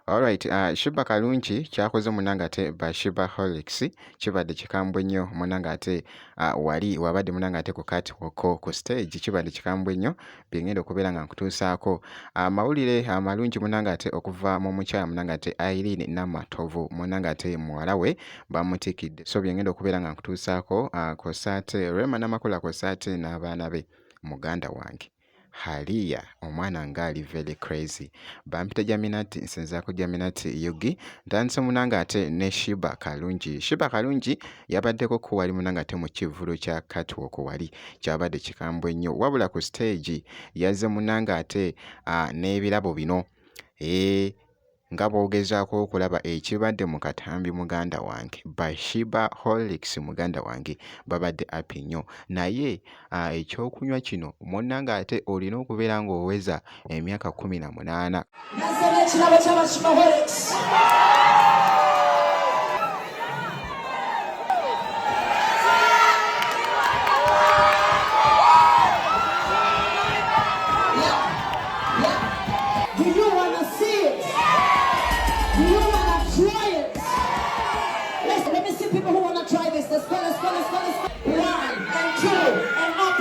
Alright, Shiba Kalungi kyakoze munanga ate Bashiba Holics kibadde kikambwe nnyo munanga ate wali wabadde munanga ate ku catwalk ku stage kibadde kikambwe nnyo byengenda okubeera nga nkutuusaako amawulire amalungi munanga ate okuva mu mukyala munanga ate Irene Namatovu munanga ate muwala we bamutikidde so byengenda okubeera nga nkutuusaako kw'ossa ate Rema Namakula kw'ossa ate n'abaana be muganda wange Halia omwana ngali very crazy bampita Jaminati nsinzaako Jaminati Yugi ntandise munanga ate ne Shiba Kalungi yabaddeko ko wali munanga ate mu kivulo kya catwalk wali kyabadde kikambwe nnyo wabula ku stage yazze munanga ate n'ebirabo bino nga bw'ogezaako okulaba ekibadde mu katambi muganda wange Bashiba Holics muganda wange babadde api nnyo naye ekyokunywa kino munnanga ate olina okubeera ng'oweza emyaka 18 Let's go. 1 and 2 and up.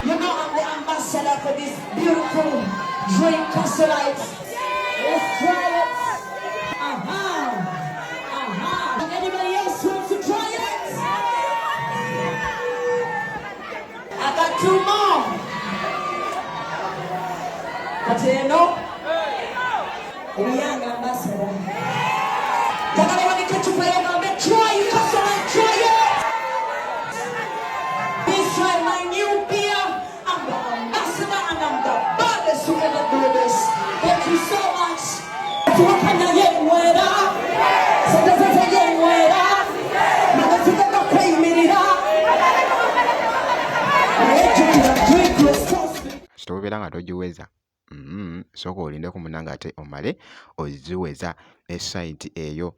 You know I'm the ambassador for this beautiful drink, Castlelites. Let's try it. Anybody else wants to try it? I got 2 more. Kateno, we young ambassador. Takalewa get you play on the try you try it. This try my new beer. I'm the ambassador and I'm the baddest who ever do this. Thank you so much. Sitobeera nga togiweza sooka olindeko munanga ate omale oziweza esite eyo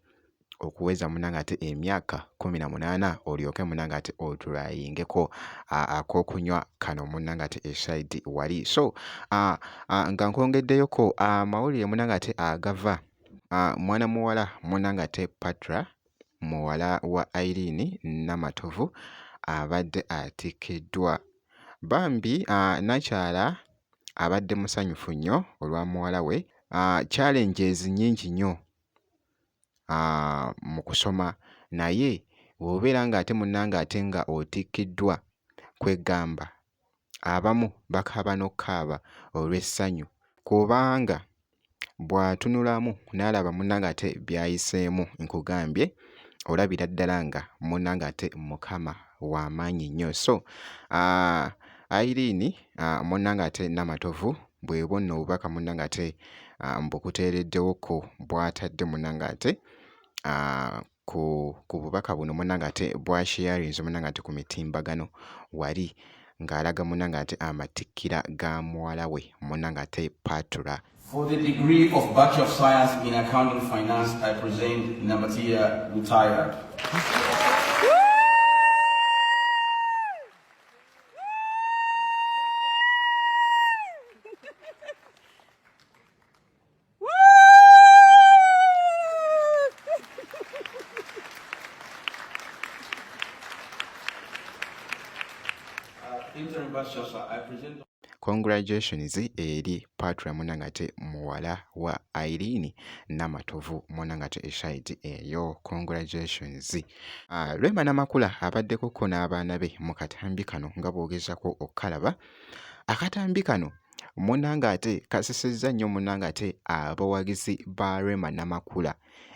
okuweza munanga ate emyaka 18 olyoke munanga ate otulayingeko ak'okunywa kano munanga ate eside wali so nga nkongeddeyoko amawulire munanga ate agava mwana muwala munanga ate Patra muwala wa Irene Namatovu abadde atikiddwa bambi nakyala abadde musanyufu nnyo olwa muwala we challenges nnyingi nnyo mu kusoma naye bw'obeera nga ate munnanga ate nga otikkiddwa kwegamba abamu bakaaba n'okkaaba olw'essanyu kubanga bw'atunulamu n'alaba munnanga ate by'ayiseemu nkugambye olabira ddala nga munnanga ate Mukama w'amaanyi nnyo so Irene munnanga ate Namatovu bwe bonna obubaka munnanga ate mbukuteereddewoko bw'atadde munnanga ate ku bubaka buno munnanga ate bwasharinze munnanga ate ku mitimbagano wali ng'alaga munnanga ate amatikkira ga muwala we munnanga ate Patra. For the degree of Bachelor of Science in Accounting Finance, I present Namatia retired. Congratulations eri Patra munnanga ate muwala wa Irene Namatovu munnanga ate eside eyo congratulations. Rema Namakula abaddeko ko n'abaana be mu katambi kano nga bw'ogezako okkalaba akatambi kano munnanga ate kasesezza nnyo munnanga ate abawagizi ba Rema Namakula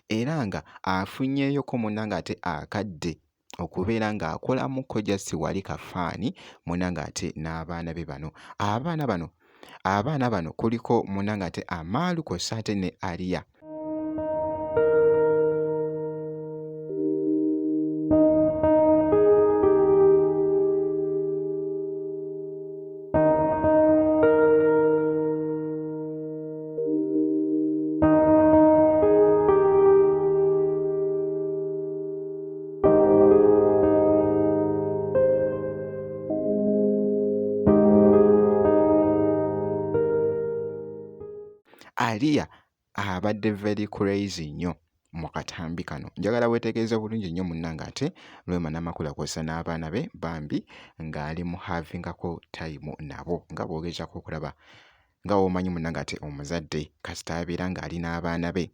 era nga afunyeeyoko munnanga ate akadde okubeera ng'akolamu Kojasi wali kafaani munnanga ate n'abaana be bano abaana bano kuliko munnanga ate Amaalu kw'ossa ate ne Aliya. Aliya abadde very crazy nnyo mu katambi kano. Njagala weetegereze bulungi nnyo munnange ate Rwema Namakula kw'ossa n'abaana be bambi ng'ali mu havingako time nabo nga bw'ogezaako okulaba nga womanyi munnange ate omuzadde kasita abeera ng'ali n'abaana be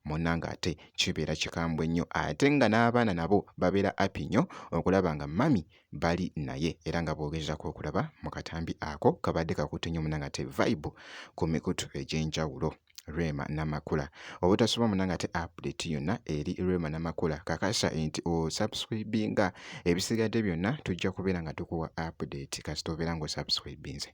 munnange ate kibeera kikambwe nnyo ate nga n'abaana nabo babeera happy nnyo okulaba nga mami bali naye era nga bw'ogezaako okulaba mu katambi ako kabadde kakutte nnyo munnange ate vibe ku mikutu egy'enjawulo. Rwema Namakula obutasoba munnange ate update yonna eri Rwema Namakula kakasa nti osubscribinga ebisigadde byonna tujja kubeera nga tukuwa update kasita obeera ng'osubscribinze.